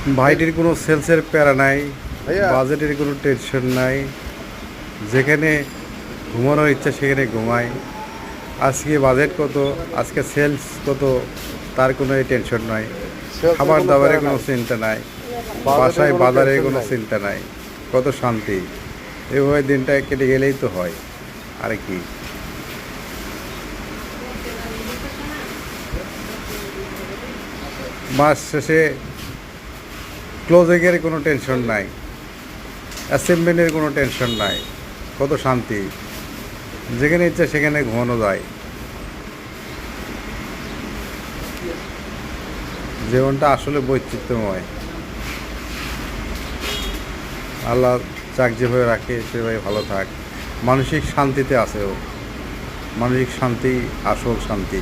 ভাইটির কোনো সেলসের প্যারা নাই, ভাইয়া বাজেটের কোনো টেনশন নাই। যেখানে ঘুমানোর ইচ্ছা সেখানে ঘুমায়। আজকে বাজেট কত, আজকে সেলস কত, তার কোনো টেনশন নাই। সেলসের খাবার কোনো দাবারের প্যারা কোনো নাই, চিন্তা নাই, বাজেটের বাসায় কোনো বাজারের টেনশন কোনো নাই। চিন্তা নাই। কত শান্তি! এভাবে দিনটা কেটে গেলেই তো হয়, আর কি। মাস শেষে ক্লোজিংয়ের কোনো টেনশন নাই, অ্যাসেম্বলির কোনো টেনশন নাই। কত শান্তি! যেখানে ইচ্ছা সেখানে ঘুমানো যায়। জীবনটা আসলে বৈচিত্র্যময়। আল্লাহ যাক যেভাবে রাখে সেভাবে ভালো থাক। মানসিক শান্তিতে আছে ও। মানসিক শান্তি আসল শান্তি।